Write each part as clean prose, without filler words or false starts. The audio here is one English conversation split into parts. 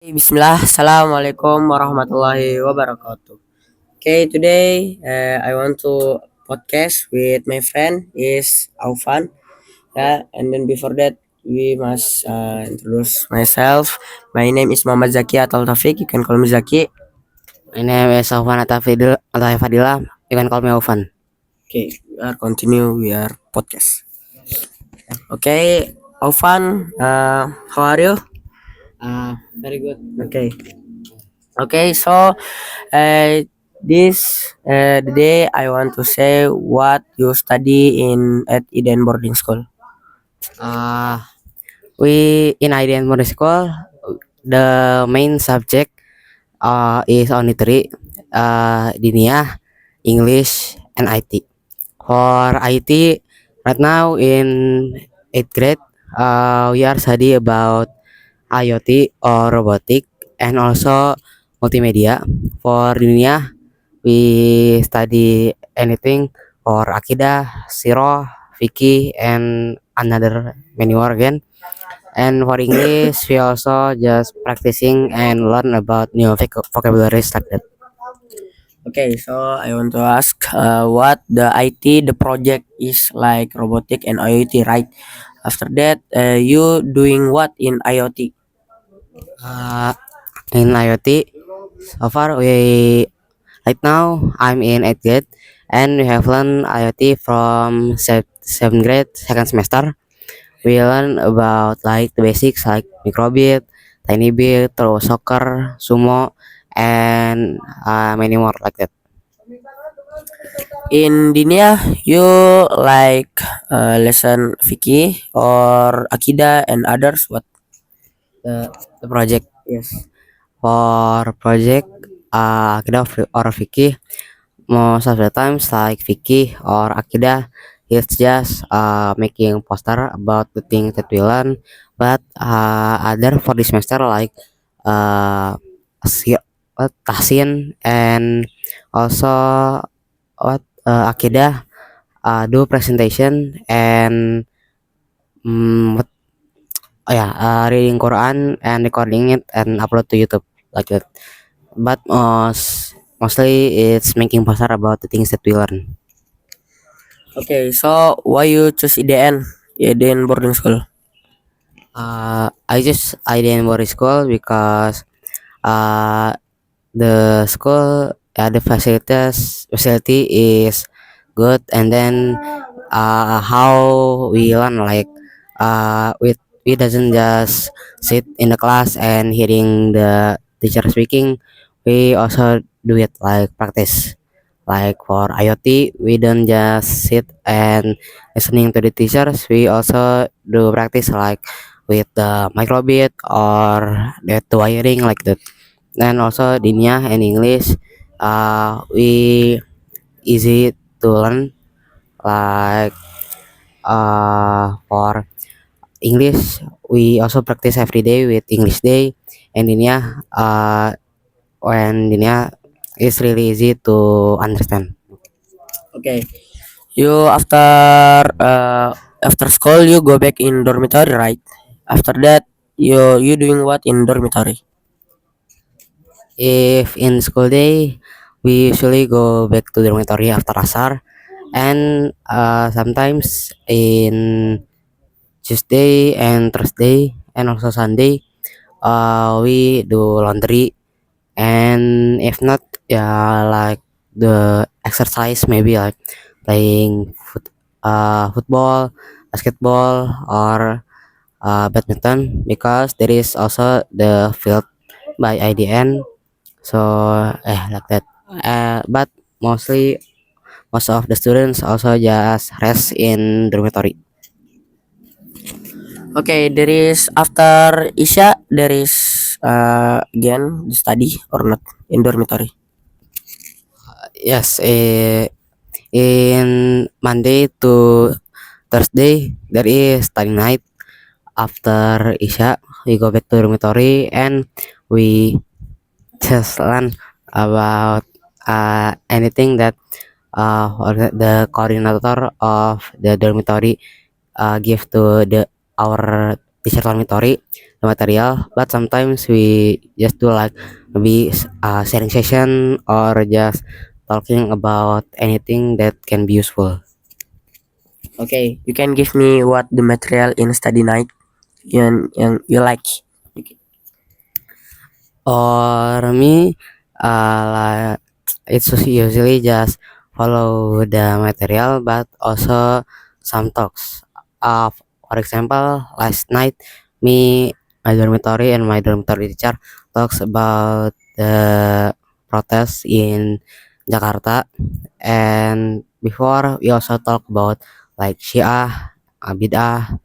Bismillah, Assalamualaikum warahmatullahi wabarakatuh. Okay, today I want to podcast with my friend is Aufan. Yeah, and then before that we must introduce myself. My name is Muhammad Zaki atau Taufik. You can call me Zaki. My name is Sofwan Atafadila. You can call me Ovan. Okay, we are continue. We are podcast. Okay, Aufan, how are you? Very good. Okay, okay. So Uh, this the day I want to say what you study in at Eden boarding school. Uh, we in IDN Modern School, the main subject is only three, Dinia, English, and IT. For IT, right now in 8th grade, we are study about IoT or robotic and also multimedia. For Dinia, we study anything for Akidah, Sirah, Fikih, and another many more again. And for English, we also just practicing and learn about new vocabularies like that. Okay, so I want to ask what the IT the project is like robotic and IoT, right? After that, you doing what in IoT? Uh, in IoT, so far right now I'm in 8th grade, and we have learned IoT from 7th grade second semester. We learn about like the basics like microbit, tiny bit, terus soccer, sumo, and many more like that. In Dinia, you like lesson Fikih or Akidah and others? What? The project Yes. for project akidah or fikih, most of the times like fikih or akidah, it's just making poster about the thing that we learn, but other for this semester like uh, tahsin and also akidah, do presentation and oh yeah, reading Quran and recording it and upload to YouTube like that. But mostly it's making poster about the things that we learn. Okay, so why you choose IDN? IDN boarding school. I didn't worry school because uh the school, the facility is good, and then how we learn like we doesn't just sit in the class and hearing the teacher speaking. We also do it like practice. Like for IoT, we don't just sit and listening to the teachers. We also do practice like with the microbit or the wiring like that. And also Dinia and English, we easy to learn. Like for English, we also practice every day with English Day, and Dinia, when Dinia is really easy to understand. Okay. You after school you go back in dormitory, right? After that you doing what in dormitory? If in school day, we usually go back to the dormitory after asar, and sometimes in Tuesday and Thursday and also Sunday, we do laundry, and if not, yeah, like the exercise maybe like playing football, basketball, or badminton because there is also the field by IDN. So like that. But mostly most of the students also just rest in dormitory. Okay, there is after Isya there is again study or not in dormitory. Yes, in Monday to Thursday there is study night. After Isya, we go back to dormitory and we just learn about anything that the coordinator of the dormitory give to the our teacher dormitory the material, but sometimes we just do like maybe sharing session or just talking about anything that can be useful. Okay, you can give me what the material in study night yang you like. Or me, like it's usually just follow the material, but also some talks. For example, last night, my dormitory, and my dormitory teacher talks about the protests in Jakarta, and before we also talk about like Syiah, Bid'ah,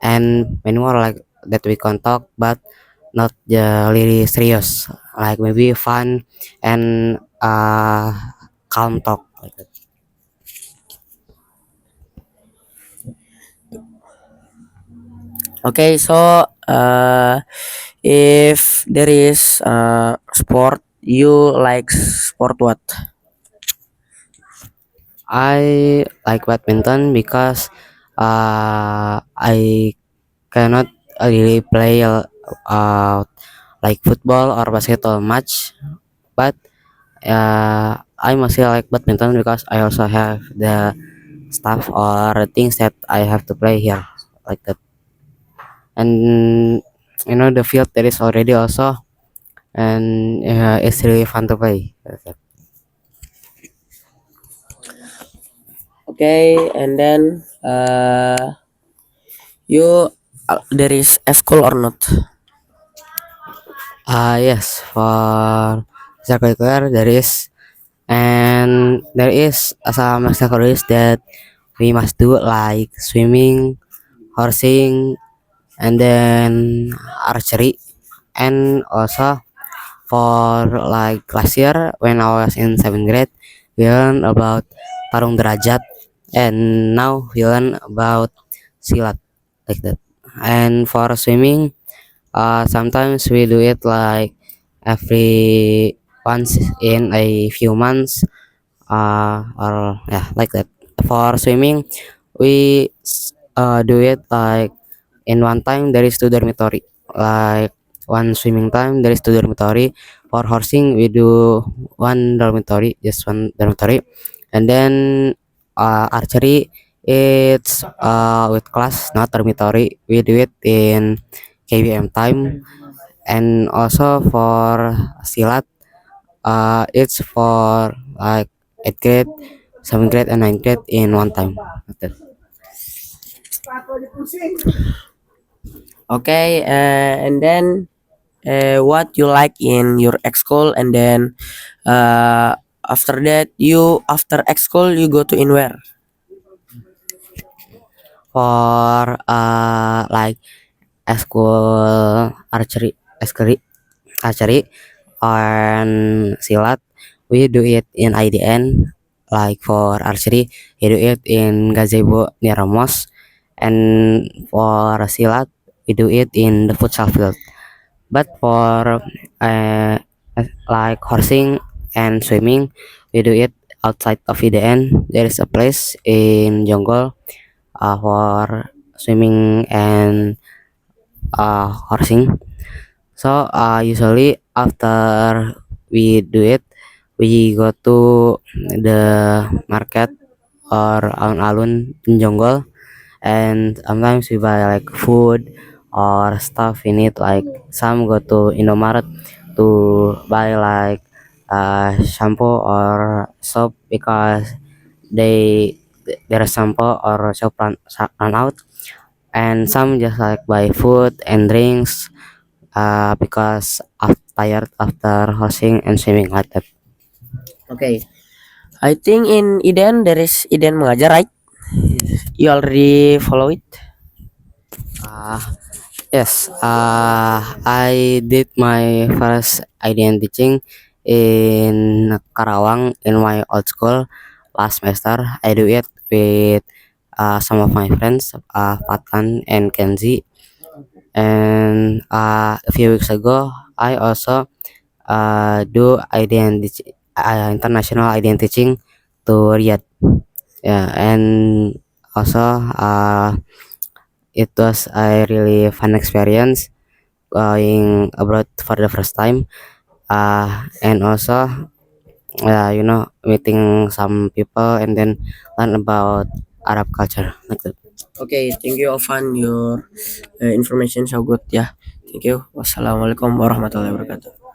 and many more like that we can talk, but not really serious, like maybe fun and calm talk like that. Okay, so if there is sport, you like sport what? I like badminton because I cannot really play like football or basketball much, but I mostly like badminton because I also have the stuff or things that I have to play here like that. And the field there is already also, and it's really fun to play. Okay, and then you there is a school or not? Yes, for extracurricular there is, and there is some extracurriculars that we must do like swimming, horsing, and then archery, and also for like last year when I was in seventh grade, we learn about tarung derajat, and now we learn about silat like that. And for swimming, sometimes we do it like every once in a few months, or yeah, like that. For swimming, we do it like in one time there is two dormitory, like one swimming time there is two dormitory. For horsing we do one dormitory, just one dormitory. And then archery, it's with class, not dormitory. We do it in KBM time. And also for silat, it's for like 8th grade, 7th grade, and 9th grade in one time. Like that. Okay, and then what you like in your ex school, and then after that you after ex school you go to in where? For like school archery and silat, we do it in IDN. Like for archery, we do it in gazebo near a mosque, and for silat, we do it in the futsal field. But for uh, like horsing and swimming, we do it outside of IDN. There is a place in Jonggol for swimming and horsing. So usually after we do it, we go to the market or alun-alun in Jonggol, and sometimes we buy like food or stuff in it. Like some go to Indomaret to buy like shampoo or soap because they their shampoo or soap run out. And some just like buy food and drinks because tired after horsing and swimming like that. Okay, I think in Eden there is Eden Mengajar, right? You already follow it. Uh, yes, I did my first IDN teaching in Karawang in my old school last semester. I do it with some of my friends, Patan and Kenzi. And a few weeks ago, I also do identity international identity teaching to Riyadh. Yeah, and also it was a really fun experience going abroad for the first time. And also, meeting some people and then learn about Arab culture like that. Okay, thank you, Alvan. Your information so good. Yeah, thank you. Wassalamualaikum warahmatullahi wabarakatuh.